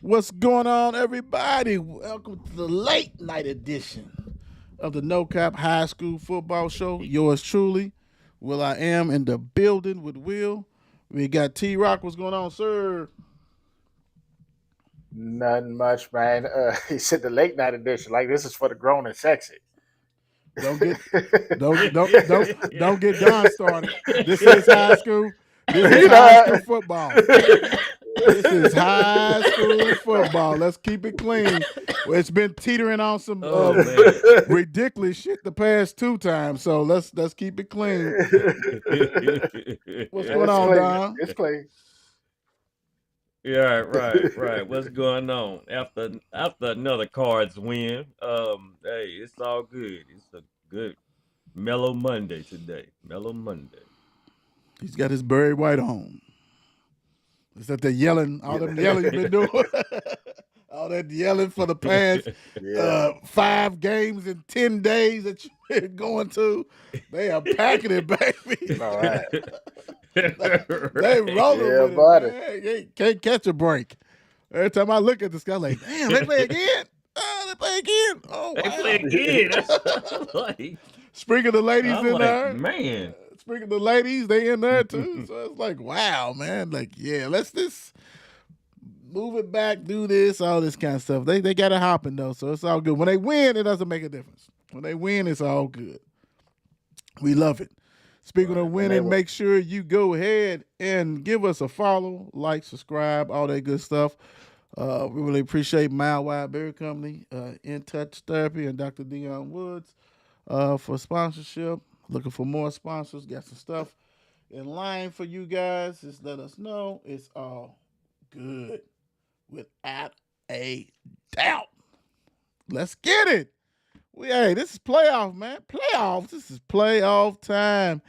What's going on, everybody? Welcome to the late night edition of the No Cap High School Football Show. Yours truly, Will I Am in the building with Will. We got T Rock. What's going on, sir? Nothing much, man. He said the late night edition. Like this is for the grown and sexy. Don't get don't get Don started. This is high school. This is You high know, school football. This is high school football. Let's keep it clean. Well, it's been teetering on some ridiculous shit the past two times, so let's keep it clean. What's going it's on, clean. Don? It's clean. Yeah, right. What's going on? After another Cards win, hey, it's all good. It's a good mellow Monday today. Mellow Monday. He's got his Barry White on. Is that the yelling? All them yelling you've been doing? All that yelling for the past 5 games in 10 days that you've been going to. They are packing it, baby. All right. They rolling Yeah, with buddy. it, man. They can't catch a break. Every time I look at this guy, like, damn, they play again. Oh, they play again. Oh, They wow. play again. That's like, Sprinkle the ladies I'm in like, there. man. Sprinkle the ladies, they in there too. So it's like, wow, man. Like, yeah, let's just move it back, do this, all this kind of stuff. They got it hopping though, so it's all good. When they win, it doesn't make a difference. When they win, it's all good. We love it. Speaking of winning, make sure you go ahead and give us a follow, like, subscribe, all that good stuff. We really appreciate Mile Wide Berry Company, In Touch Therapy, and Dr. Dion Woods for sponsorship. Looking for more sponsors. Got some stuff in line for you guys. Just let us know. It's all good without a doubt. Let's get it. Hey, this is playoff, man. Playoffs. This is playoff time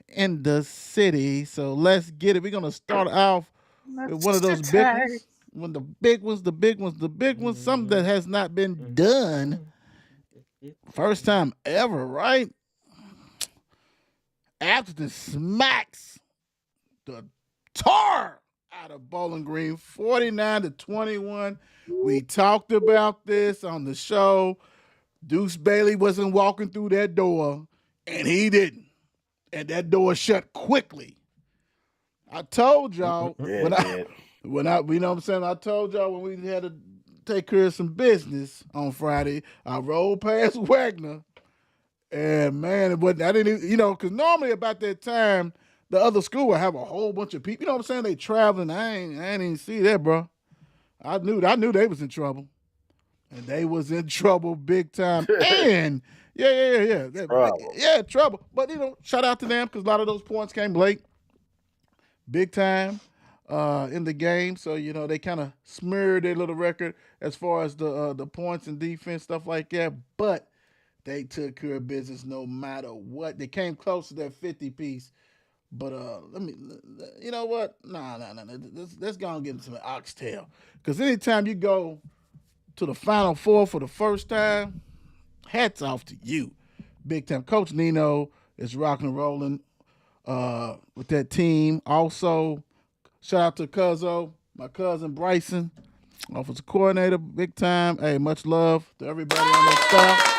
in the city. So let's get it. We're going to start off with one of those big ones. One of the big ones. Something that has not been done. First time ever, right? Atherton smacks the tar out of Bowling Green, 49-21. We talked about this on the show. Deuce Bailey wasn't walking through that door, and he didn't. And that door shut quickly. I told y'all you know what I'm saying? I told y'all when we had to take care of some business on Friday, I rolled past Wagner. And man, I didn't even, because normally about that time, the other school would have a whole bunch of people. You know what I'm saying? They traveling. I ain't even see that, bro. I knew they was in trouble. And they was in trouble big time. And trouble. But shout out to them because a lot of those points came late. Big time in the game. So, they kind of smeared their little record as far as the points and defense, stuff like that. But they took care of business no matter what. They came close to that 50 piece. But you know what? Nah. Let's go and get into the oxtail. Because anytime you go to the Final Four for the first time, hats off to you. Big time. Coach Nino is rocking and rolling with that team. Also, shout out to Cuzzo, my cousin Bryson, offensive coordinator, big time. Hey, much love to everybody on that staff.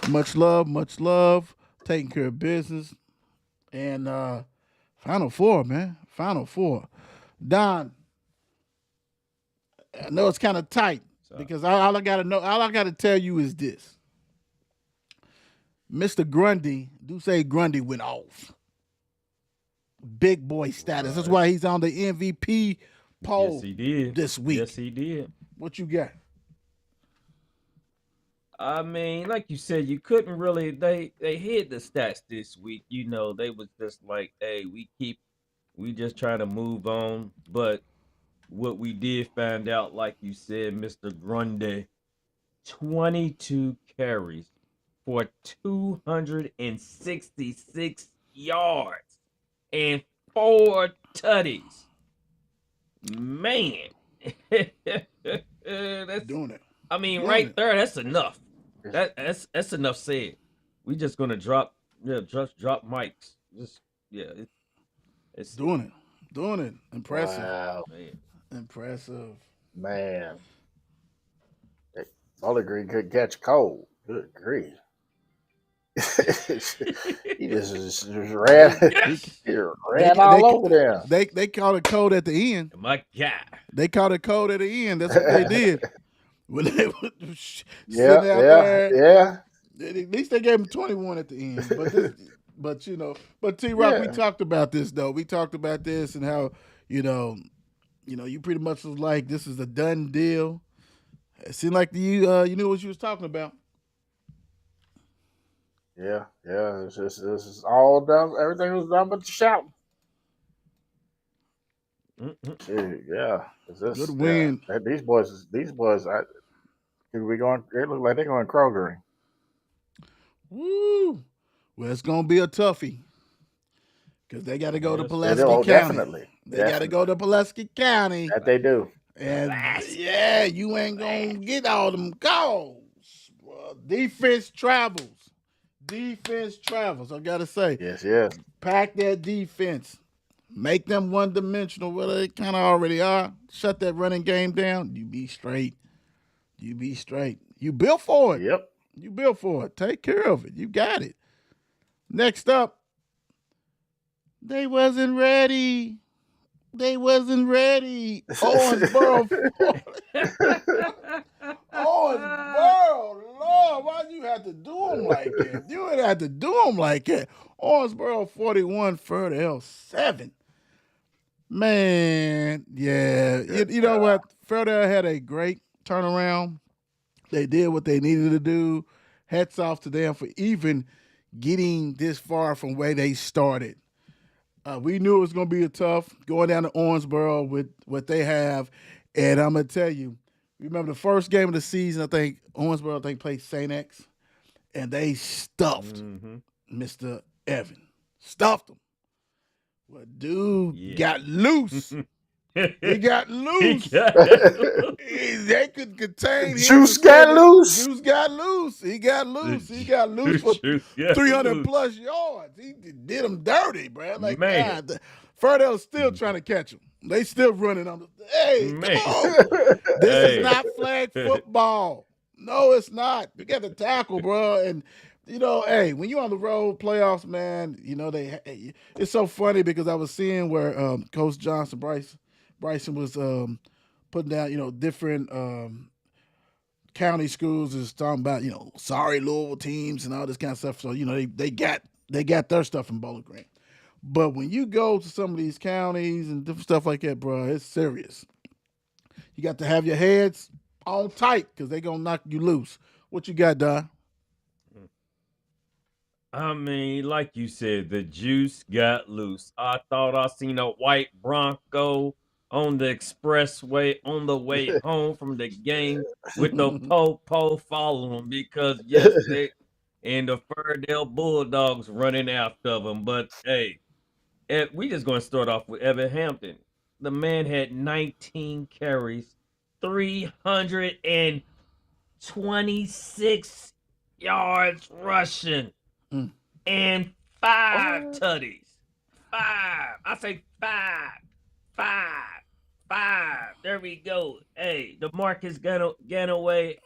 Much love. Taking care of business. And Final Four, man. Final Four. Don, I know it's kind of tight because all I gotta tell you is this. Mr. Grundy, Grundy went off. Big boy status. That's why he's on the MVP poll Yes, he did. this week. Yes, he did. What you got? I mean, like you said, you couldn't really. They hid the stats this week. They was just like, hey, we just trying to move on. But what we did find out, like you said, Mr. Grundy, 22 carries for 266 yards and 4 tutties. Man, that's Doing it. I mean, right there, that's enough. That's enough said. We just gonna drop mics. It's Doing Doing it. Impressive. Wow, Man. Impressive. man. Bowling Green could catch cold. Good grief. He just ran, He, Yes. he they ran all over there. they caught a code at the end. My guy. They caught a code at the end. That's what they did. When they were Yeah, sitting out yeah, there, yeah, at least they gave him 21 at the end. But T Rock, we yeah. talked about this though. We talked about this and how you know, you pretty much was like this is a done deal. It seemed like you knew what you was talking about. Yeah, yeah. This is all done. Everything was done but the shouting. Mm-mm. Gee, yeah. Is Good this? Yeah. win. These boys. We going? They look like they're going Kroger. Woo! Well, it's gonna be a toughie because they got to go to Yes, They do. Pulaski Oh, County. definitely, They got to go definitely. to Pulaski County, That they do. and Blast. yeah, you ain't gonna get all them calls. Well, defense travels. Defense travels. I gotta say, Yes, yes. pack that defense. Make them one dimensional. Well, they kind of already are. Shut that running game down. You be straight. You be straight. You built for it. Yep. You built for it. Take care of it. You got it. Next up, they wasn't ready. They wasn't ready. Owensboro, Owensboro, Lord, why you have to do them like that? You ain't have to do them like that. Owensboro 41, Fairdale 7. Man, yeah. You know what? Fairdale had a great turnaround. They did what they needed to do. Hats off to them for even getting this far from where they started. We knew it was going to be a tough going down to Owensboro with what they have. And I'm going to tell you, remember the first game of the season, I think Owensboro played St. X, and they stuffed Mm-hmm. Mr. Evan. Stuffed him. Well, dude Yeah. got loose. He got loose. They could contain him. Juice got loose. Juice got loose. He got loose. He got loose for 300 plus yards. He did him dirty, bro. Like, Man. God, Fairdale's still trying to catch him. They still running on the. Hey, Man. come on. This Hey. is not flag football. No, it's not. You got to tackle, bro. And hey, when you're on the road playoffs, man, it's so funny because I was seeing where Coach Bryson was putting down, different county schools is talking about, sorry Louisville teams and all this kind of stuff. So, they got their stuff in Bowling Green. But when you go to some of these counties and different stuff like that, bro, it's serious. You got to have your heads on tight because they're going to knock you loose. What you got, Don? I mean, like you said, the juice got loose. I thought I seen a white Bronco on the expressway on the way home from the game with the po following because yes, they and the Fairdale Bulldogs running after them. But hey, we just going to start off with Evan Hampton. The man had 19 carries, 326 yards rushing, and 5 tutties. 5. I say 5. 5. 5. There we go. Hey, the Marcus Ganaway.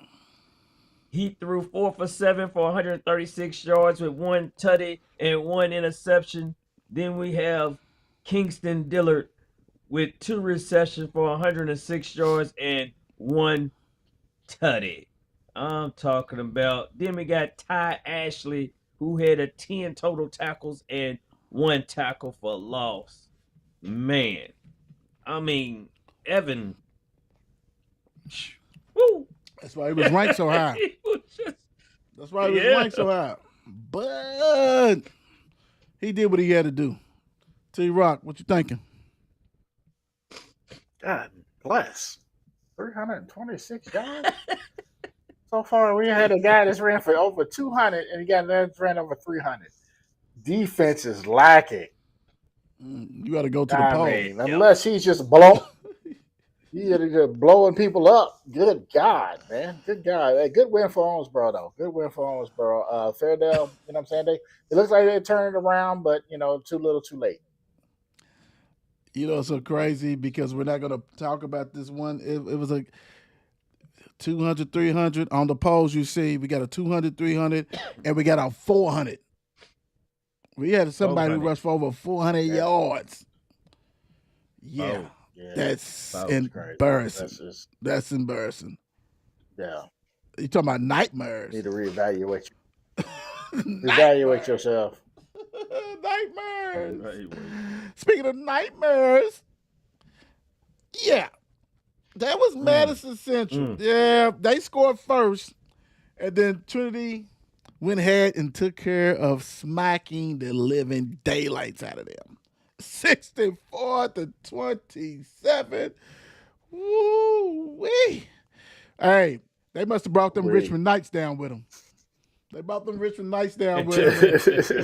He threw 4 for 7 for 136 yards with 1 tutty and 1 interception. Then we have Kingston Dillard with 2 receptions for 106 yards and 1 tutty. I'm talking about. Then we got Ty Ashley, who had 10 total tackles and 1 tackle for loss. Man, I mean, Evan. Woo. That's why he was ranked so high. That's why he was ranked so high. But he did what he had to do. T Rock, what you thinking? God bless. 326 yards? So far, we had a guy that's ran for over 200, and he got another that's ran over 300. Defense is lacking. You got to go to the I poll. mean, unless he's just blowing people up. Good God, man. Good God. Hey, good win for Owensboro, though. Good win for Owensboro. Fairdale, you know what I'm saying? It looks like they turned it around, but, too little, too late. You know, it's so crazy because we're not going to talk about this one. It was a 200, 300 on the polls. You see, we got a 200, 300, and we got a 400. We had somebody who 400. rushed for over 400 yards. Yeah, Oh, Yeah, that's That was crazy. embarrassing. That's just That's embarrassing. yeah. You talking about nightmares? Need to reevaluate Nightmares. yourself. Nightmares. right. Speaking of nightmares, yeah, that was Madison Central. Yeah, they scored first, and then Trinity went ahead and took care of smacking the living daylights out of them. 64-27. Woo-wee. Hey, they must have brought them Wee. Richmond Knights down with them. They brought them Richmond Knights down with them.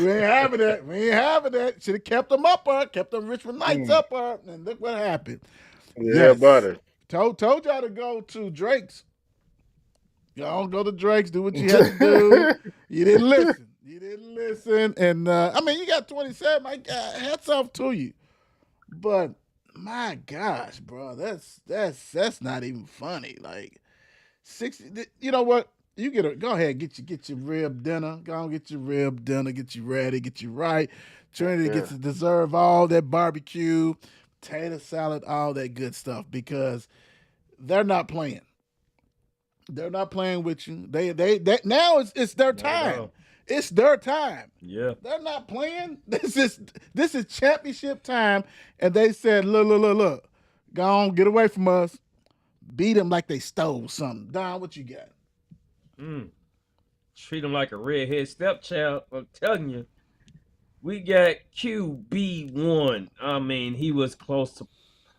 We ain't having that. We ain't having that. Should have kept them up there, kept them Richmond Knights up there, and look what happened. Yeah, buddy. Told y'all to go to Drake's. Y'all go to Drake's, do what you had to do. You didn't listen. You didn't listen. And I mean, you got 27. Hats off to you. But my gosh, bro, that's not even funny. Like 60. You know what? You go ahead, get your rib dinner. Go on, get your rib dinner. Get you ready. Get you right. Trinity gets to deserve all that barbecue, potato salad, all that good stuff because they're not playing. They're not playing with you. They now it's their time. It's their time. Yeah. They're not playing. This is championship time, and they said, look, go on, get away from us. Beat them like they stole something. Don, what you got? Treat them like a redhead stepchild. I'm telling you. We got QB1. I mean, he was close to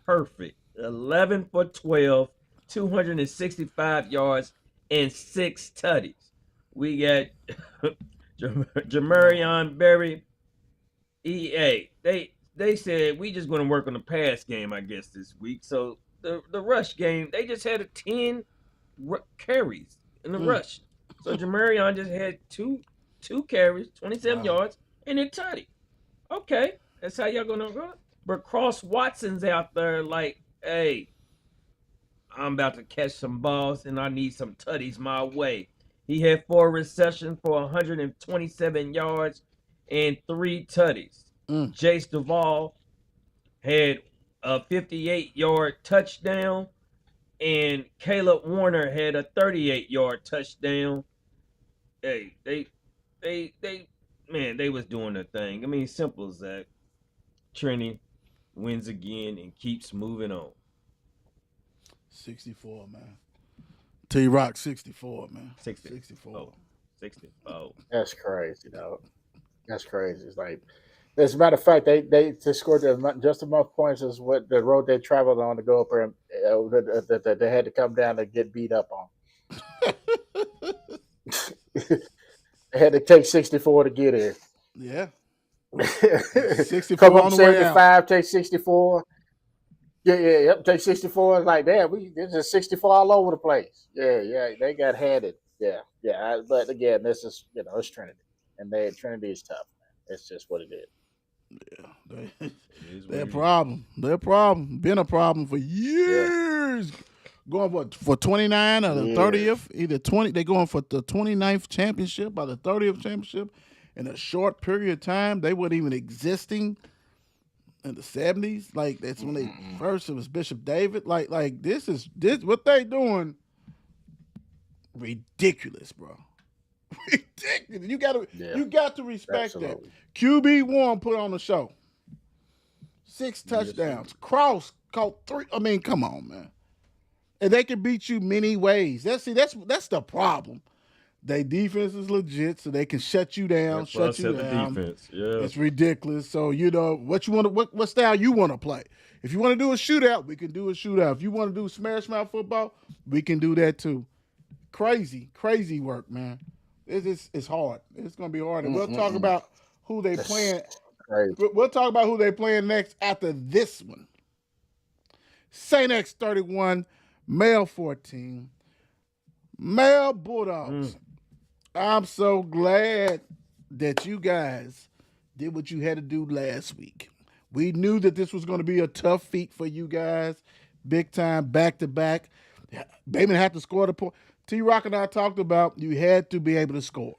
perfect. 11 for 12, 265 yards, and 6 tutties. We got Jamarion Berry. EA. They said we just going to work on the pass game, I guess, this week. So the rush game, they just had 10 carries in the rush. So Jamarion just had two carries, 27 yards, and a tutty. Okay, that's how y'all gonna go. But Cross Watson's out there like, hey, I'm about to catch some balls and I need some tutties my way. He had 4 receptions for 127 yards and 3 tutties. Jace Duvall had a 58-yard touchdown, and Caleb Warner had a 38-yard touchdown. Hey, they was doing their thing. I mean, simple as that. Trinity wins again and keeps moving on. 64, man. T-Rock 64, man. 64. 64. That's crazy, dog. That's crazy. It's like, as a matter of fact, they scored just as much points as what the road they traveled on to go up there. That they had to come down to get beat up on. They had to take 64 to get here. Yeah. 64 come up on the 75, way out. Take 64. Yep. Take 64. It's like, damn, this is 64 all over the place. Yeah. They got headed. Yeah. But again, this is it's Trinity, and Trinity is tough. Man. It's just what it is. Yeah, their problem. Their problem. Been a problem for years. Yeah. Going for 29 or the 30th, either 20. They're going for the 29th championship or the 30th championship in a short period of time. They weren't even existing in the 70s. Like that's when they first. It was Bishop David. Like this what they doing. Ridiculous, bro. Ridiculous. You got to respect that. QB1 put on the show. 6 touchdowns. Cross caught 3. I mean, come on, man. And they can beat you many ways. That's the problem. They defense is legit, so they can shut you down. Shut you down. Defense. Yeah. It's ridiculous. So what you want to what style you want to play. If you want to do a shootout, we can do a shootout. If you want to do smash mouth football, we can do that too. Crazy work, man. It's hard. It's gonna be hard. And we'll talk about who they playing. We'll talk about who they playing next after this one. Saint X 31, Male 14, Male Bulldogs. I'm so glad that you guys did what you had to do last week. We knew that this was going to be a tough feat for you guys, big time, back to back. Bateman had to score the point. T Rock and I talked about you had to be able to score,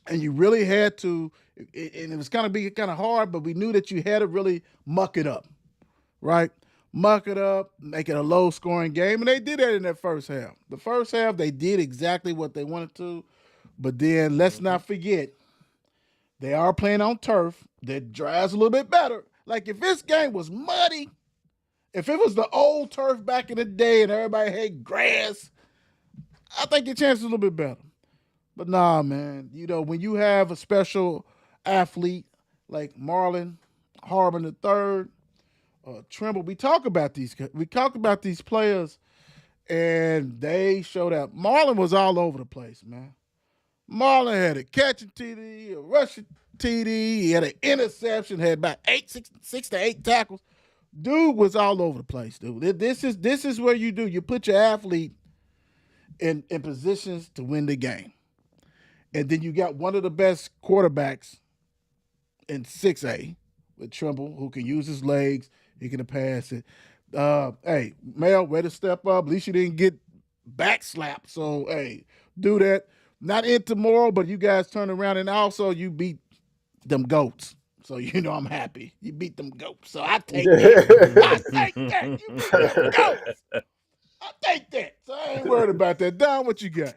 and you really had to. And it was kind of hard, but we knew that you had to really muck it up, right? Muck it up, make it a low scoring game, and they did that in that first half. The first half they did exactly what they wanted to, but then let's not forget they are playing on turf that dries a little bit better. Like if this game was muddy, if it was the old turf back in the day and everybody had grass, I think your chance is a little bit better. But nah, man, when you have a special athlete like Marlon Harbin III, Trimble, we talk about these players, and they showed up. Marlon was all over the place, man. Marlon had a catching TD, a rushing TD, he had an interception, had about six to eight tackles. Dude was all over the place, dude. This is where you put your athlete in positions to win the game. And then you got one of the best quarterbacks in 6A with Trimble, who can use his legs, he can pass it. Hey, Mel, way to step up. At least you didn't get back slapped. So, hey, do that. Not in tomorrow, but you guys turn around and also you beat them goats. So, I'm happy. You beat them goats. So, I take that. I take that. You beat them goats. I take that. So, I ain't worried about that. Don, what you got?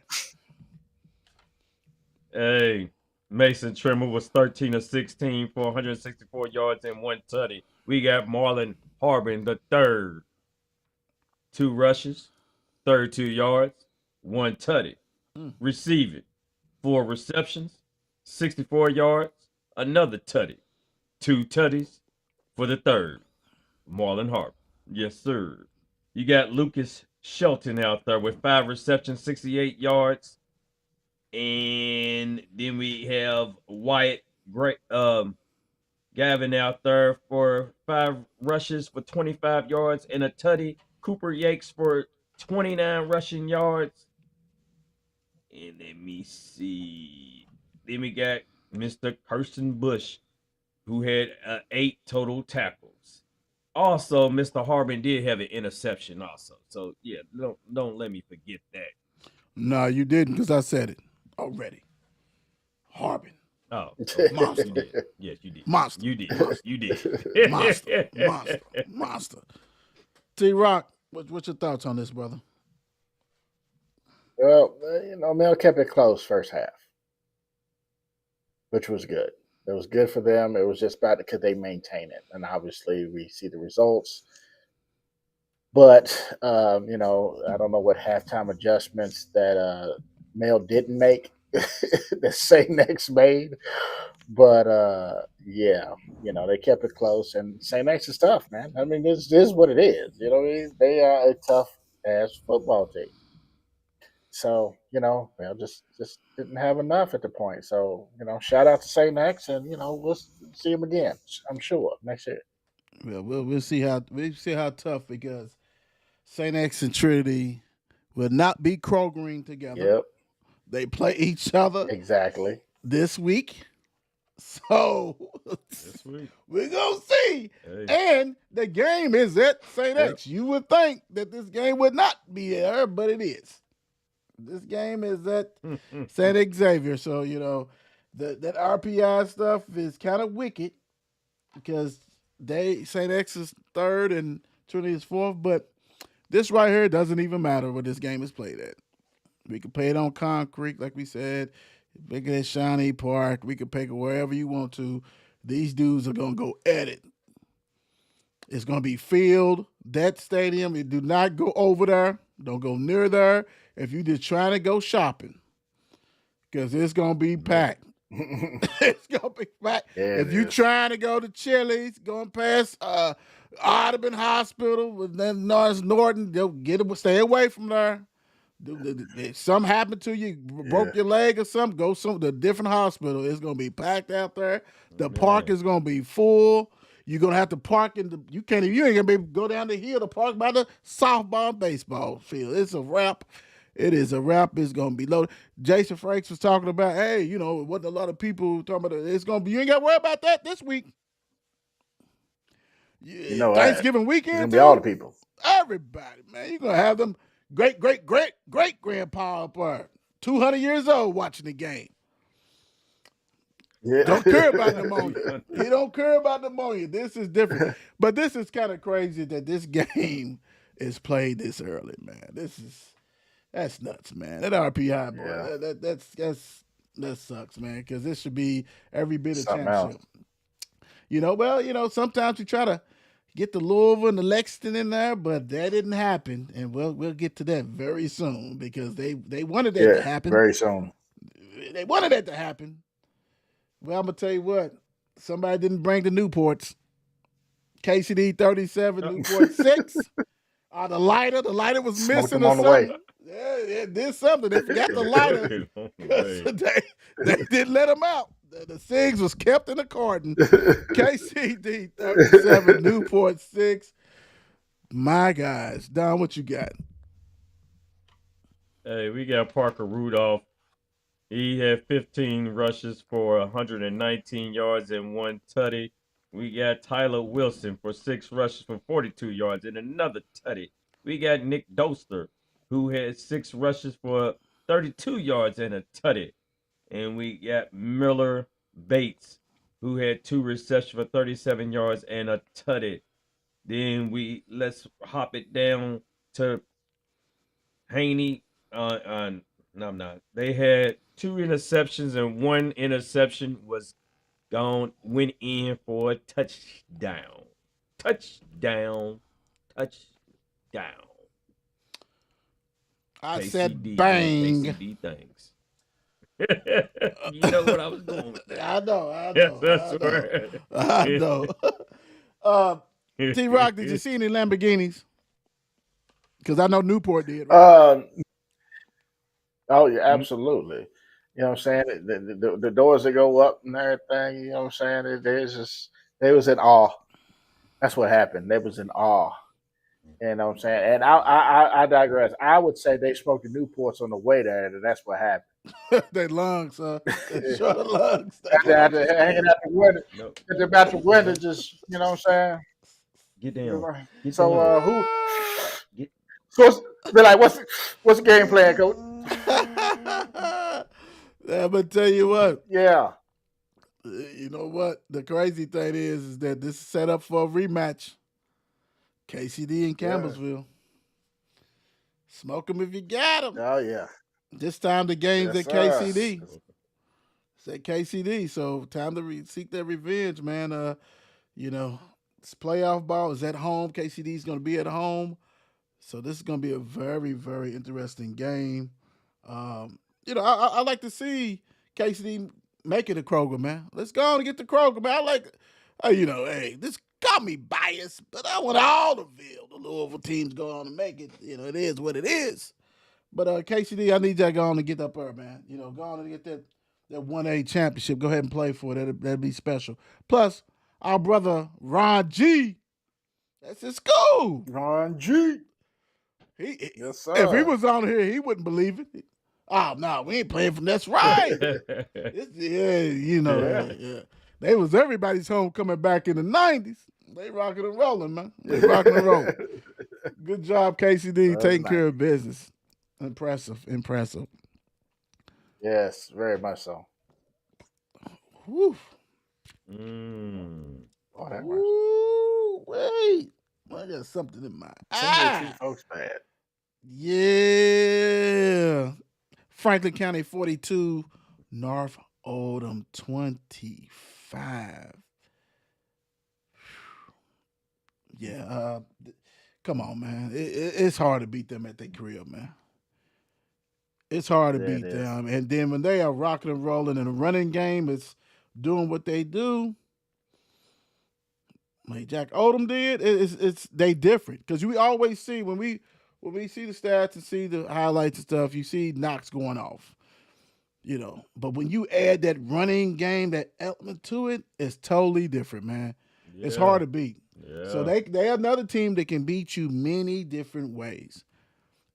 Hey, Mason Trimble was 13 of 16 for 164 yards and 1 tutty. We got Marlon Harbin the third. 2 rushes, 32 yards, 1 tutty. Receiving, 4 receptions, 64 yards, another tutty. 2 tutties for the third. Marlon Harbin. Yes, sir. You got Lucas Shelton out there with 5 receptions, 68 yards. And then we have Wyatt Gavin out there for 5 rushes for 25 yards and a tutty. Cooper Yakes for 29 rushing yards. And let me see. Then we got Mr. Kirsten Bush, who had 8 total tackles. Also, Mr. Harbin did have an interception also. So, yeah, don't let me forget that. No, you didn't, because I said it already. Harbin. Oh, monster. You did. Yes, you did. Monster. You did. You did. Monster. T Rock, what's your thoughts on this, brother? Well, Mel kept it close first half, which was good. It was good for them. It was just about could they maintain it, and obviously we see the results. But I don't know what halftime adjustments that Mel didn't make that St. X made, but yeah, they kept it close, and St. X is tough, man. I mean, this is what it is. They are a tough ass football team. So, Mel just didn't have enough at the point. So, shout out to St. X, and we'll see him again, I'm sure, next year. Well, we'll see how tough, because St. X and Trinity will not be Krogering together. Yep. They play each other exactly this week. So we're gonna see. Hey. And the game is at St. X. You would think that this game would not be there, but it is. This game is at St. Xavier. So, that RPI stuff is kind of wicked, because St. X is third and Trinity is fourth, but this right here doesn't even matter where this game is played at. We can play it on concrete, like we said. Make it at Shawnee Park. We can pick it wherever you want to. These dudes are going to go at it. It's going to be filled, that stadium. You do not go over there. Don't go near there if you're just trying to go shopping, because it's going to be packed. It's going to be packed. Yeah, if you're trying to go to Chili's, going past Audubon Hospital with Norton, stay away from there. If something happened to you, broke your leg or something, go to a different hospital. It's going to be packed out there. The park is going to be full. You're going to have to park you ain't going to be able to go down the hill to park by the softball and baseball field. It's a wrap. It is a wrap. It's going to be loaded. Jason Frakes was talking about, hey, it wasn't a lot of people talking about it. It's going to be, you ain't got to worry about that this week. Yeah, You know that. Thanksgiving It's weekend gonna be all the too. people. Everybody, man, you're gonna have them great grandpa up there, 200 years old watching the game. Yeah. Don't care about pneumonia. He don't care about pneumonia. This is different. But this is kind of crazy that this game is played this early, man. That's nuts, man. That RPI boy, Yeah. that sucks, man. Because this should be every bit of Something else. championship. Sometimes you try to get the Louisville and the Lexington in there, but that didn't happen, and we'll get to that very soon because they wanted that to happen. Very soon. They wanted that to happen. Well, I'm gonna tell you what. Somebody didn't bring the Newports. KCD 37, Newport 6. The lighter was Smoked missing them or on the way. something. Yeah, it did something. They forgot the lighter. they didn't let them out. The cigs was kept in the carton. KCD 37, Newport 6. My guys, Don, what you got? Hey, we got Parker Rudolph. He had 15 rushes for 119 yards and 1 tutty. We got Tyler Wilson for 6 rushes for 42 yards and another tutty. We got Nick Doster, who had 6 rushes for 32 yards and a tutty. And we got Miller Bates, who had 2 receptions for 37 yards and a tutty. Then let's hop it down to Haney. No, I'm not. They had 2 interceptions and 1 interception went in for a touchdown. Touchdown. I KCD, said bang. KCD things. You know what I was going with that. I know. Yes, that's right. I know. T-Rock, did you see any Lamborghinis? Because I know Newport did, right? Oh yeah, absolutely. You know what I'm saying? The doors that go up and everything, you know what I'm saying? They was in awe. That's what happened. They was in awe. You know what I'm saying? And I digress. I would say they smoked the Newports on the way there, and that's what happened. They lungs, they short of lungs. After hanging out the window, Nope. about the window, just you know what I'm saying? Get down. Get So down. who? So be like, what's the game plan, coach? I'm gonna tell you what. Yeah. You know what? The crazy thing is that this is set up for a rematch. KCD in Campbellsville. Smoke them if you got them. Oh yeah. This time the game's Yes, at sir. KCD. It's at KCD, so time to seek that revenge, man. It's playoff ball. Is at home. KCD's going to be at home. So this is going to be a very, very interesting game. I like to see KCD make it a Kroger, man. Let's go on and get the Kroger, man. I like, this got me biased, but I want all the Louisville teams go on and make it. It is what it is. But KCD, I need y'all go on and get up there, man. Go on and get that 1A championship. Go ahead and play for it. That'd be special. Plus, our brother Ron G. That's his school. Ron G. Yes, sir. If he was on here, he wouldn't believe it. Oh no, we ain't playing from that's right. Yeah. They was everybody's homecoming back in the 90s. They rocking and rolling, man. They rocking and rolling. Good job, KCD, taking care of business. Impressive. Yes, very much so. Woo. Oh, that Ooh, wait. I got something in my eye. Folks bad. Yeah. Franklin County 42, North Oldham 25. Yeah, come on, man. It's hard to beat them at their crib, man. It's hard to beat them. And then when they are rocking and rolling in a running game, it's doing what they do. Like Jack Oldham did, they different. Because we always see when we see the stats and see the highlights and stuff, you see Knox going off. But when you add that running game, that element to it, it's totally different, man. Yeah. It's hard to beat. Yeah. So they have another team that can beat you many different ways.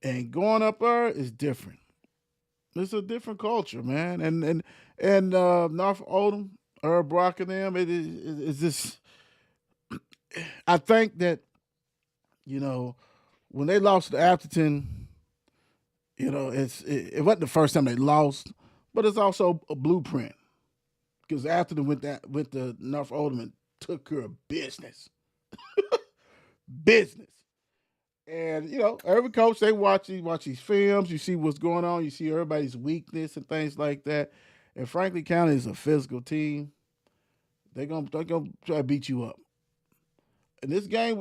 And going up there is different. It's a different culture, man. And North Oldham, Herb Brock and them, it's just I think that you know when they lost to Atherton, it wasn't the first time they lost, but it's also a blueprint because Atherton went to North Oldham and took care of business. And every coach they watch these films. You see what's going on. You see everybody's weakness and things like that. And Franklin County is a physical team. They're gonna try to beat you up. And this game,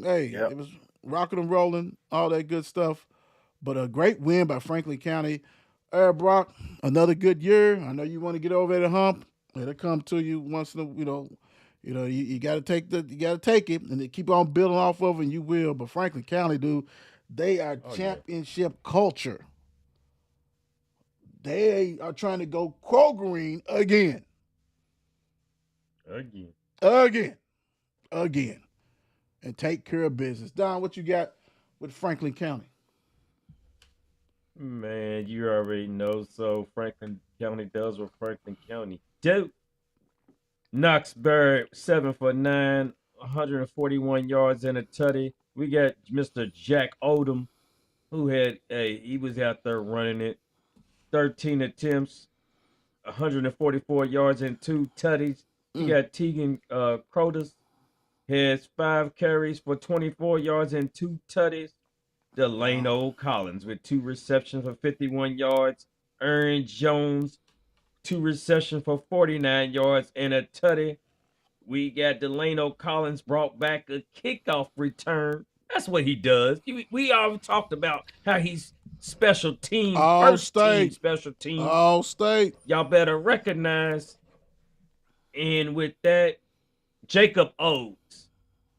hey, Yep. it was rocking and rolling, all that good stuff. But a great win by Franklin County. Brock, another good year. I know you want to get over the hump. It'll come to you once in a, you got to take it, and they keep on building off of it, and you will. But Franklin County, dude, they are Oh yeah. championship culture. They are trying to go Green again, Again. again, again, and take care of business. Don, what you got with Franklin County? Man, you already know. So Franklin County does what Franklin County do. Knoxburg 7 for 9, 141 yards and a tutty. We got Mr. Jack Oldham, who he was out there running it. 13 attempts, 144 yards and 2 tutties. You Mm. got Tegan Crotus, has 5 carries for 24 yards and 2 tutties. Delano Collins with 2 receptions for 51 yards. Aaron Jones, 2 receptions for 49 yards and a tutty. We got Delano Collins brought back a kickoff return. That's what he does. We already talked about how he's special team, All first team state. special team. All state. Y'all better recognize. And with that, Jacob Oates.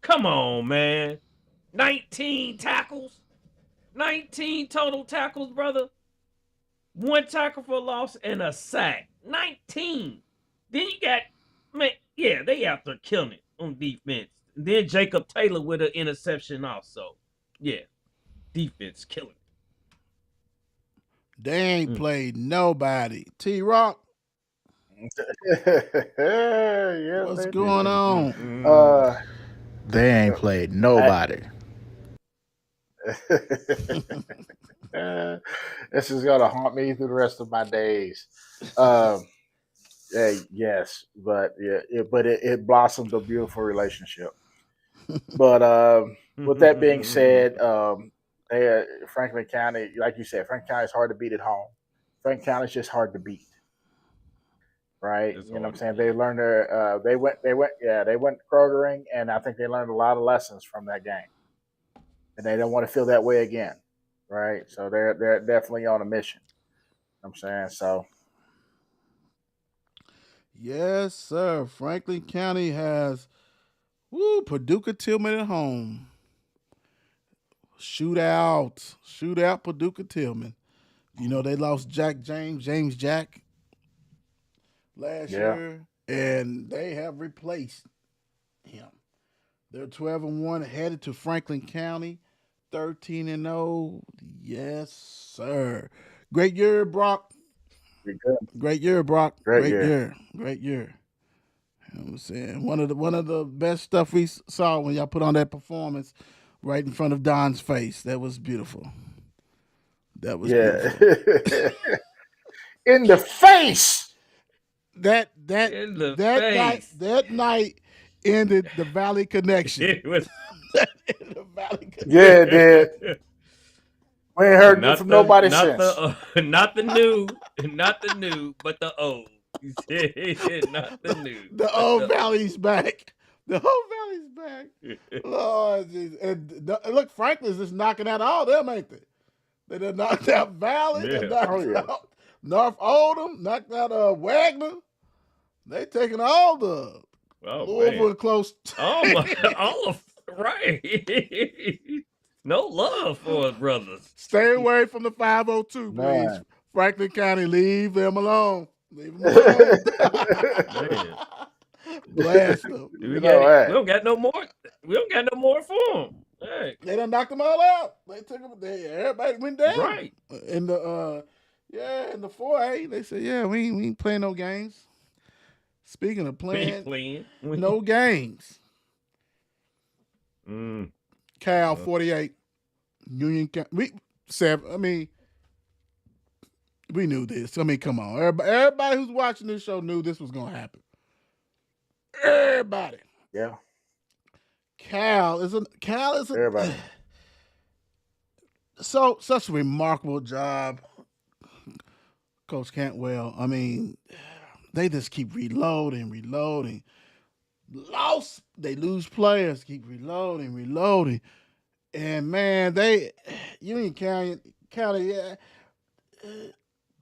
Come on, man. 19 tackles. 19 total tackles, brother. 1 tackle for loss and a sack. 19. Then you got, man, yeah, they out there killing it on defense. And then Jacob Taylor with an interception also. Yeah, defense killing it. They ain't played nobody. T Rock, Yeah, what's they going did. on? They ain't played nobody. This is gonna haunt me through the rest of my days. Yes, but it blossomed a beautiful relationship. But with that being said, Franklin County, like you said, Franklin County is hard to beat at home. Franklin County is just hard to beat, right? It's You know what I'm hard to saying? beat. They learned they went Krogering, and I think they learned a lot of lessons from that game, and they don't want to feel that way again, right? So they're definitely on a mission. You know what I'm saying so. Yes, sir. Franklin County has Paducah Tillman at home. Shootout, Paducah Tillman. They lost James Jack last Yeah, year, and they have replaced him. They're 12-1, headed to Franklin County, 13-0. Yes, sir. Great year, Brock. pretty good. Great year, Brock. Great Great year. year. Great year. You know what I'm saying, one of the best stuff we saw when y'all put on that performance right in front of Don's face. That was beautiful. That was Yeah, beautiful. in the face. That that In the that night face. that night ended the Valley Connection. It was The Valley Connection. Yeah, it did. We ain't heard not from the nobody not since. the not the new, not the new, but the old. He said not the new, The but old the Valley's back. The whole Valley's back. old. Lord Jesus. And look, Franklin's just knocking out all them, ain't they? They done knocked out Valley. They Yeah. knocked Oh yeah. out North Oldham. Knocked out Wagner. They taking all the Oh Louisville man. and close. Oh my, all of right. No love for us, brothers. Stay away from the 502, please. Man. Franklin County, leave them alone. Leave them alone. Man, Blast them. we got it. Hey. We don't got no more. We don't got no more for them. Hey, They done knocked them all out. They took them. Everybody went down. right. In the in the 4A, they said, yeah, we ain't playing no games. Speaking of We ain't playing playing. no games, Cal 48. Union County. We knew this. I mean, come on. Everybody who's watching this show knew this was gonna happen. Everybody. Yeah. Cal is Everybody. such a remarkable job, Coach Cantwell. I mean, they just keep reloading. They lose players, keep reloading. And man, Union County, yeah,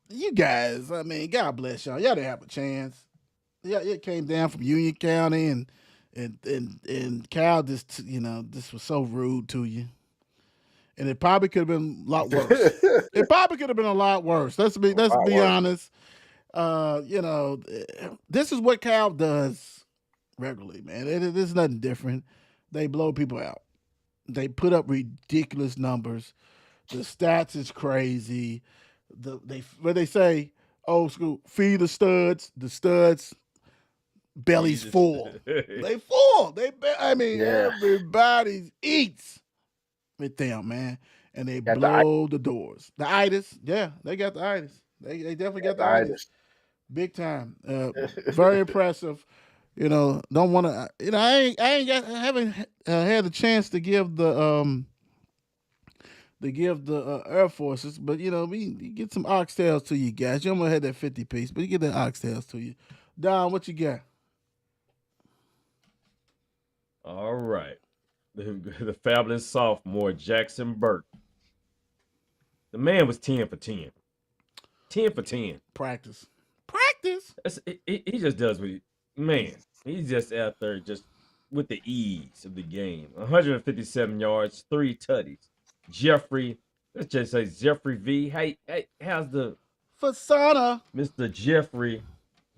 you guys, I mean, God bless y'all. Y'all didn't have a chance. Yeah, it came down from Union County and Cal just, this was so rude to you. And it probably could have been a lot worse. It probably could have been a lot worse. Let's be honest. This is what Cal does regularly, man. It's nothing different. They blow people out. They put up ridiculous numbers. The stats is crazy. What they say, old school, feed the studs. The studs belly's full. They full. Everybody eats with them, man. And they blow the doors. The itis, yeah, they got the itis. They definitely got the itis. Big time. Very impressive. Don't want to. I haven't had a chance to give the Air Forces, but we get some oxtails to you guys. You almost had that 50 piece, but you get the oxtails to you. Don, what you got? All right, the fabulous sophomore Jackson Burke. The man was 10 for 10. 10 for 10. Practice. He just does what he's just out there just with the ease of the game. 157 yards, 3 tutties. Let's just say Jeffrey V. Hey, how's the Fasana? Mr. Jeffrey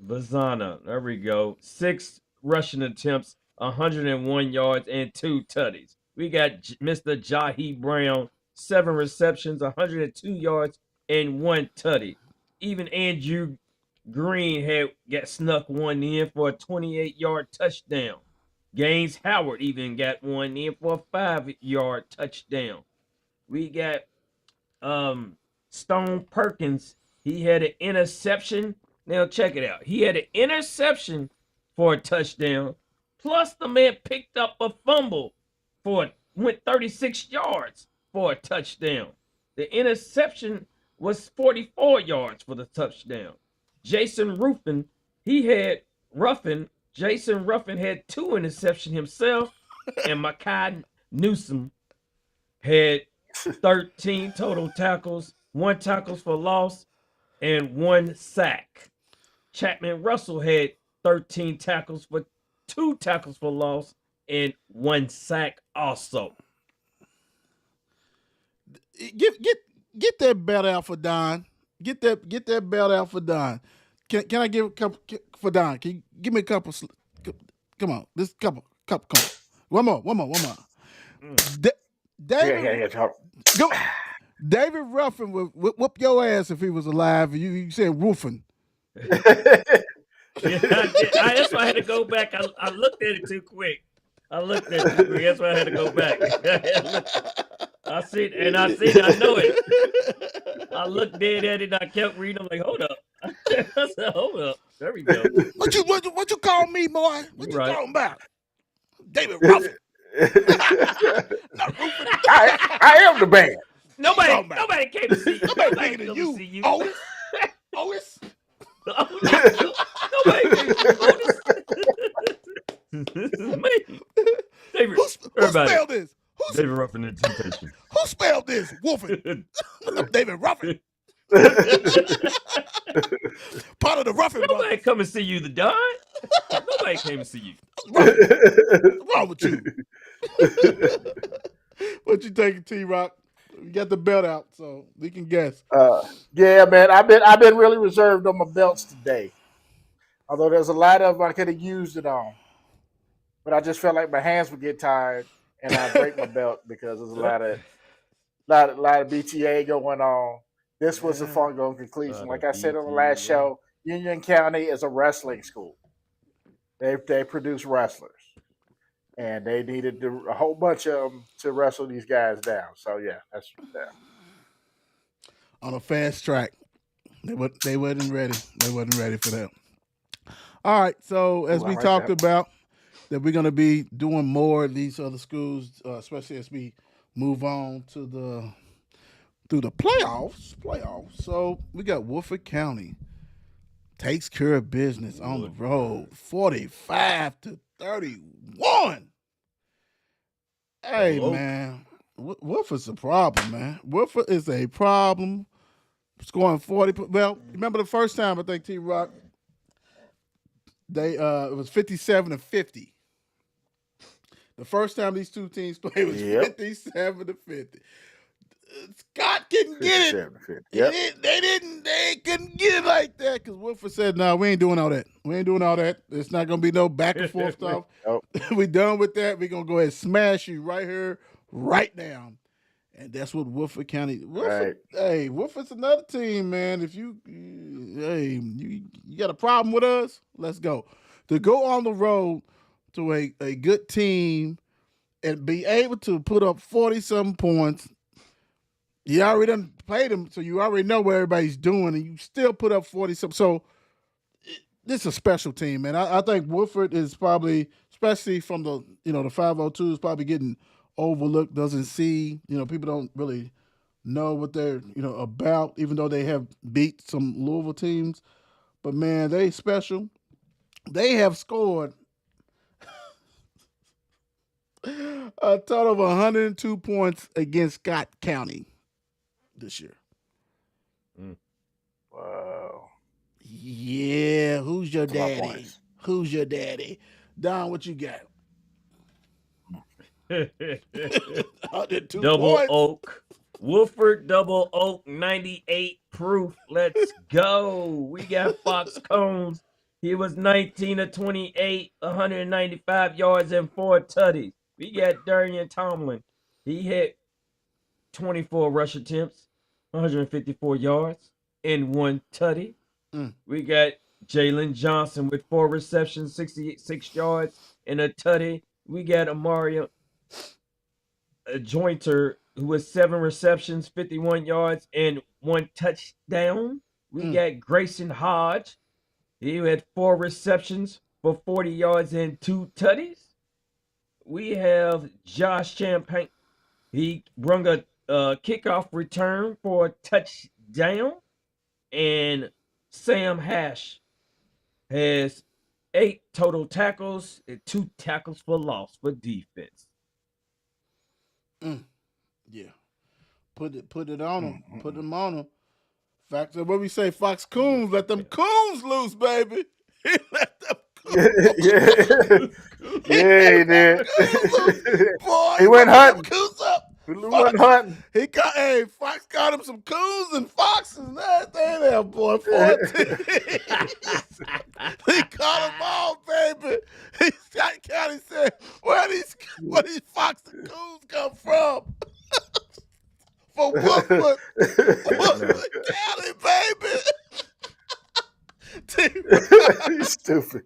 Vazana. There we go. 6 rushing attempts, 101 yards, and 2 tutties. We got Mr. Jahi Brown, 7 receptions, 102 yards, and 1 tutty. Even Andrew Green got snuck one in for a 28-yard touchdown. Gaines Howard even got one in for a 5-yard touchdown. We got Stone Perkins. He had an interception. Now check it out. He had an interception for a touchdown. Plus the man picked up a fumble went 36 yards for a touchdown. The interception was 44 yards for the touchdown. Jason Ruffin had 2 interceptions himself, and Makai Newsom had 13 total tackles, 1 tackles for loss, and 1 sack. Chapman Russell had 13 tackles for 2 tackles for loss and 1 sack also. Get that belt out for Don. Get that belt out for Don. Can I give a couple for Don? Can you give me a couple? Come on, this couple. Come on. One more. David, go. David Ruffin would whoop your ass if he was alive. You said Ruffin. Yeah, that's why I had to go back. I looked at it too quick. That's why I had to go back. I see it. I know it. I looked dead at it and I kept reading. I'm like, hold up. I said, hold up. There we go. What you call me, boy? What you talking about? David Ruffin. I am the band. Nobody came to see you. Nobody bigger than you. Otis. Nobody came to Otis. Me. David, who spelled this? David Ruffin and Temptation. Who spelled this? Wolfen. David Ruffin. Part of the Ruffin. Nobody come and see you, the Don. Nobody came to see you. What's wrong with you? What you taking, T-Rock? You got the belt out, so we can guess. Yeah, man. I've been really reserved on my belts today. Although there's a lot of them I could have used it on, but I just felt like my hands would get tired and I break my belt because there's a lot of BTA going on. This was a foregone conclusion. Like I said on the last show, Union County is a wrestling school. They produce wrestlers, and they needed a whole bunch of them to wrestle these guys down. So yeah, that's On a fast track. They wasn't ready. They wasn't ready for that. All right. So as Ooh, I we like talked that. about, that we're gonna be doing more of these other schools, especially as we move on to the playoffs. Playoffs. So we got Woodford County takes care of business on the road, 45-31. Hey Double Oak. man, Woodford's a problem, man. Woodford is a problem. Scoring 40. Well, remember the first time I think T Rock they it was 57-50. The first time these two teams played was Yep. 57-50. Scott couldn't get it. 57-50. Yep. They couldn't get it like that because Woodford said, "No, we ain't doing all that. We ain't doing all that. It's not gonna be no back and forth stuff. Nope. We done with that. We're gonna go ahead and smash you right here, right now." And that's what Woodford County. Right. Hey, Woodford's another team, man. If you got a problem with us, let's go. To go on the road to a good team and be able to put up 40-something points. You already done played them, so you already know what everybody's doing, and you still put up 40-something. So this is a special team, man. I think Woodford is probably, especially from the the 502, is probably getting overlooked. Doesn't see, people don't really know what they're about, even though they have beat some Louisville teams. But man, they special. They have scored a total of 102 points against Scott County this year. Wow. Yeah, who's your That's a lot of daddy? points. Who's your daddy? Don, what you got? 102 Double points. Oak. Woodford Double Oak 98 proof. Let's go. We got Fox Combs. He was 19 of 28, 195 yards and 4 tutties. We got Darian Tomlin. He hit 24 rush attempts, 154 yards, and 1 tutty. We got Jalen Johnson with 4 receptions, 66 yards, and a tutty. We got Amario Jointer, who was 7 receptions, 51 yards, and 1 touchdown. We got Grayson Hodge. He had 4 receptions for 40 yards and 2 tutties. We have Josh Champagne. He brung a kickoff return for a touchdown. And Sam Hash has 8 total tackles and 2 tackles for loss for defense. Yeah. Put it on them. Put them on them. Fact of what we say, Fox Coons, let them coons loose, baby. He let them coons Yeah, he did. Boy, He went hunting. Coons up. He went hunting. Fox got him some coons and foxes and everything there, boy. 14. He caught them all, baby. Scott County said, where these fox and coons come from? For Woodford County, baby. He's stupid.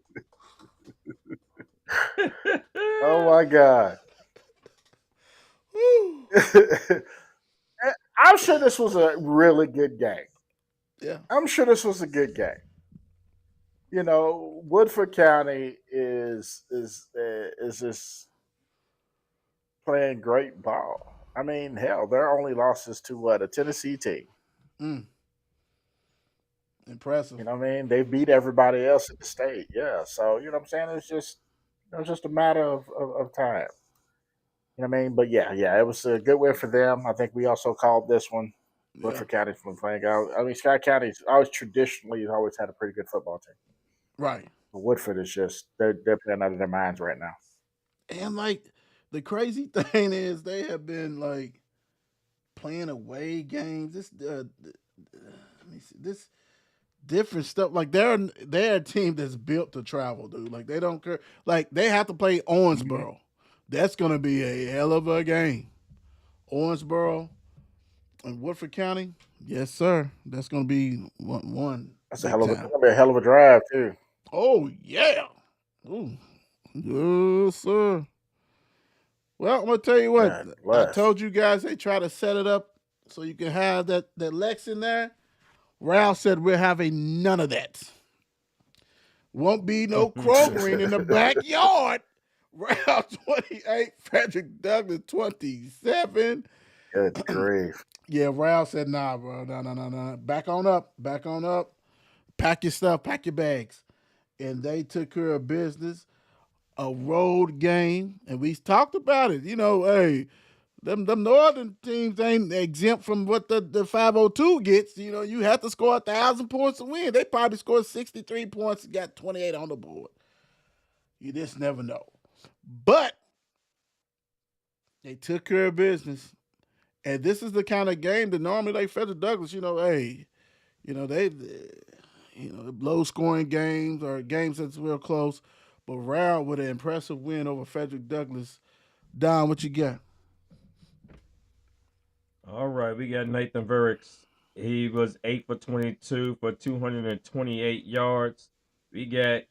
Oh my God. I'm sure this was a really good game. Yeah. I'm sure this was a good game. Woodford County is just playing great ball. I mean, hell, their only losses to a Tennessee team. Impressive. You know what I mean? They beat everybody else in the state. Yeah. So, you know what I'm saying? It's just a matter of time. You know what I mean? But yeah, it was a good win for them. I think we also called this one. Woodford County from playing out. I mean, Scott County's always traditionally always had a pretty good football team. Right. But Woodford is just they're playing out of their minds right now. And like the crazy thing is they have been like playing away games. Let me see this different stuff. Like they're a team that's built to travel, dude. Like they don't care. Like they have to play Owensboro. That's gonna be a hell of a game. Owensboro and Woodford County, yes, sir. That's gonna be one. That's big gonna time. be a hell of a drive too. Oh yeah. Ooh. Yes, sir. Well, I'm gonna tell you what. God I bless. told you guys they try to set it up so you can have that Lex in there. Ryle said we're having none of that. Won't be no Krogering in the backyard. Ryle 28, Frederick Douglass 27. Good grief. Yeah, Ryle said, nah, bro. No. Back on up. Back on up. Pack your stuff. Pack your bags. And they took care of business. A road game. And we talked about it. You know, hey, them northern teams ain't exempt from what the 502 gets. You know, you have to score 1,000 points to win. They probably scored 63 points and got 28 on the board. You just never know. But they took care of business. And this is the kind of game that normally like Frederick Douglass, you know, hey, you know, low scoring games or games that's real close. But Ryle with an impressive win over Frederick Douglass. Don, what you got? All right, we got Nathan Verricks. He was 8 for 22 for 228 yards. We got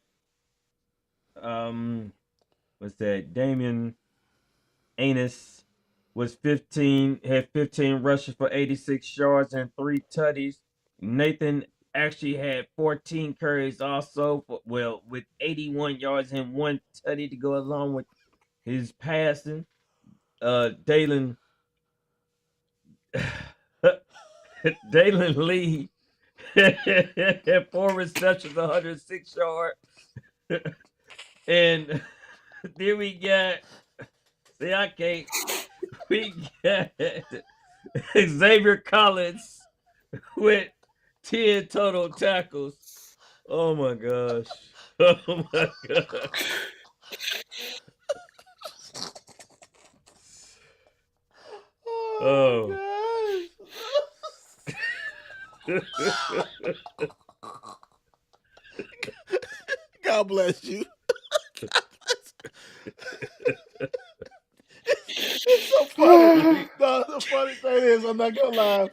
what's that? Damian Anus had 15 rushes for 86 yards and 3 tutties. Nathan actually had 14 carries also with 81 yards and 1 tutty to go along with his passing. Dalen Dalen Lee had 4 receptions, 106 yards. And then we got Xavier Collins with 10 total tackles. Oh my gosh. Oh my gosh. Oh. God bless you. It's so funny. The funny thing is, I'm not gonna lie,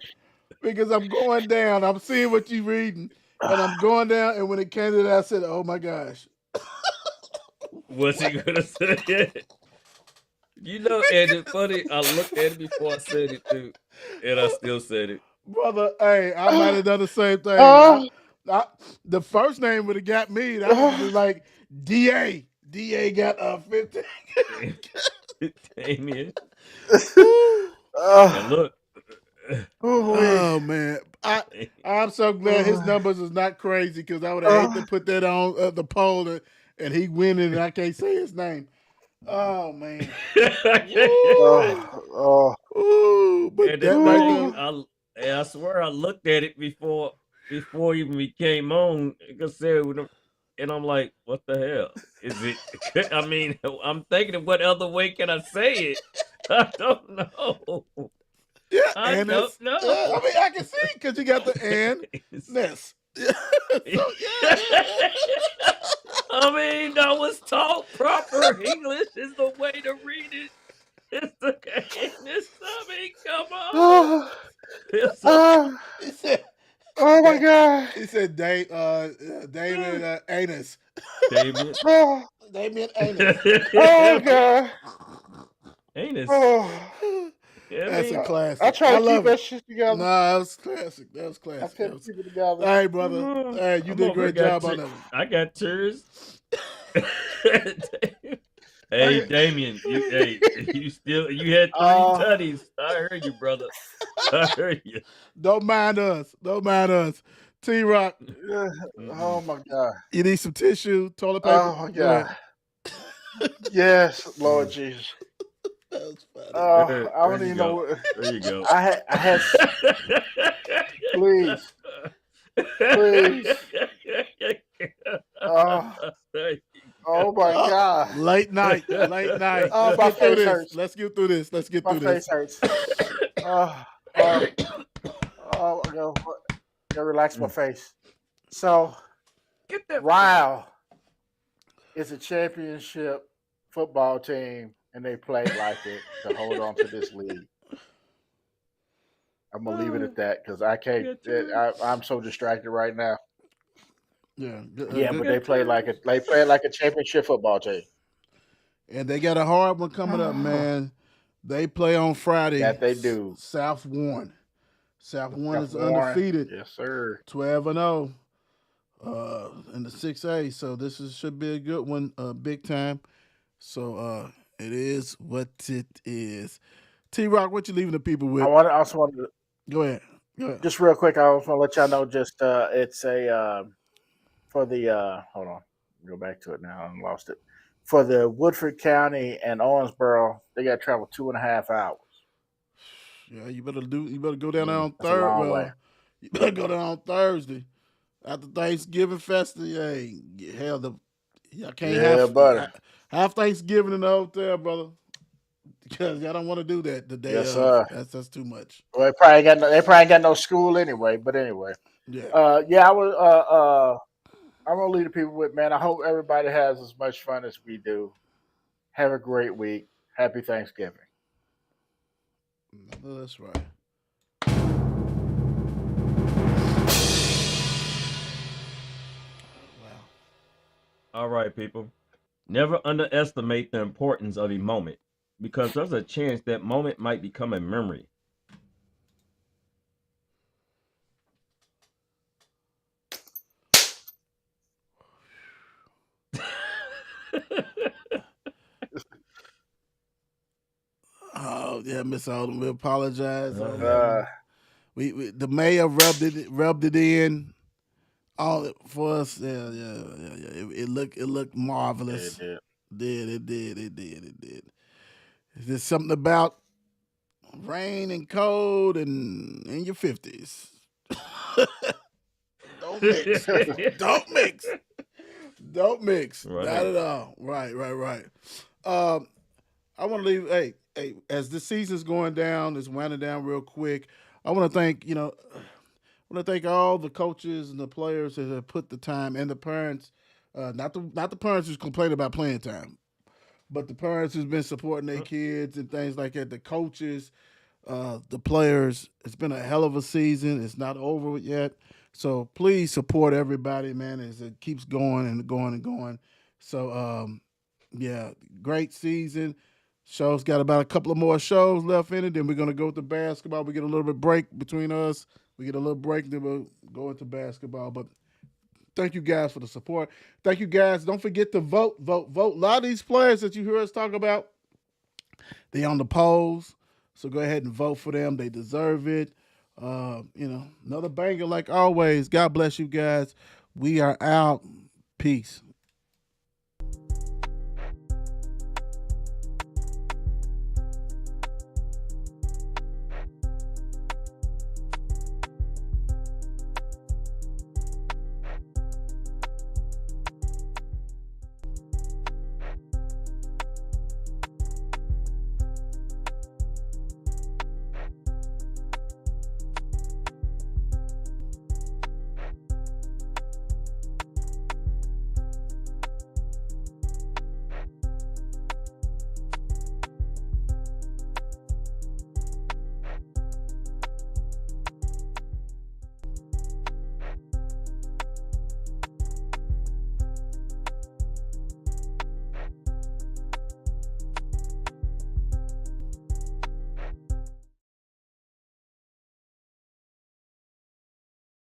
because I'm going down. I'm seeing what you're reading, and I'm going down. And when it came to that, I said, "Oh my gosh." What's he gonna say? You know, and it's funny, I looked at it before I said it too, and I still said it. Brother, hey, I might have done the same thing. The first name would have got me. That would be like DA. DA got 15. Damien. Oh, And look. Oh man, I'm so glad his numbers is not crazy because I would have hate to put that on the poll and he winning and I can't say his name. Oh man. Ooh, but And that right there. I swear I looked at it before even we came on. And I'm like, what the hell? Is it? I mean, I'm thinking of what other way can I say it? I don't know. Yeah, I don't know. I mean, I can see because you got the and-ness. So, yeah. I mean, I was taught proper English is the way to read it. It's the and-ness. I mean, come on. He said, oh my God. He said, David Anus. Damien. Damien Anus. Oh God. Anus. That's a classic. I try to keep that shit together. Nah, that was classic. That was I classic. couldn't keep it together. Hey, brother. Hey, you did a great job on that. I got tears. Hey, Damien, you had 3 tutties. I heard you, brother. I heard you. Don't mind us. T-Rock. Oh my God. You need some tissue, toilet paper? Oh my God. Yes, Lord Jesus. That was funny. I don't even know. There you go. I had. Please. Oh my God. Late night. Oh, my face hurts. Let's get through this. My face hurts. I gotta relax my face. So, Ryle is a championship football team, and they played like it to hold on to this league. I'm gonna leave it at that because I can't. I'm so distracted right now. Yeah, but they played like a championship football team. And they got a hard one coming up, man. They play on Friday. That they do. South Warren. South Warren is Warren. undefeated. Yes, sir. 12-0 in the 6A. So this should be a good one, big time. So it is what it is. T-Rock, what you leaving the people with? I also wanted to Go ahead. just real quick. I also want to let y'all know. Just it's a for the hold on, go back to it now. I lost it. For the Woodford County and Owensboro, they got to travel 2.5 hours. Yeah, you better go down there on That's a long Thursday. way. You better go down on Thursday after Thanksgiving festival. Hey, hell, y'all can't have Thanksgiving in the hotel, brother, because y'all don't want to do that the day Yes, of. That's too much. Well, they probably got no school anyway. But anyway, Yeah. yeah, I was. I'm gonna leave the people with, man. I hope everybody has as much fun as we do. Have a great week. Happy Thanksgiving. That's right. Wow. All right, people. Never underestimate the importance of a moment, because there's a chance that moment might become a memory. Oh yeah, Miss Oldham, we apologize. Uh-huh. We the mayor rubbed it in all for us. Yeah. It looked marvelous. It It did. There's something about rain and cold and in your 50s. Don't mix. Don't mix. Don't mix. Right. Not at all. Right. I want to leave. Hey, as the season's going down, it's winding down real quick. I want to thank all the coaches and the players that have put the time, and the parents. Not the parents who's complaining about playing time, but the parents who's been supporting their kids and things like that. The coaches, the players. It's been a hell of a season. It's not over yet. So please support everybody, man, as it keeps going and going and going. So yeah, great season. Show's got about a couple of more shows left in it. Then we're gonna go to basketball. We get a little bit break between us. We get a little break, then we'll go into basketball. But thank you guys for the support. Thank you guys. Don't forget to vote. A lot of these players that you hear us talk about, they on the polls. So go ahead and vote for them. They deserve it. Another banger like always. God bless you guys. We are out. Peace.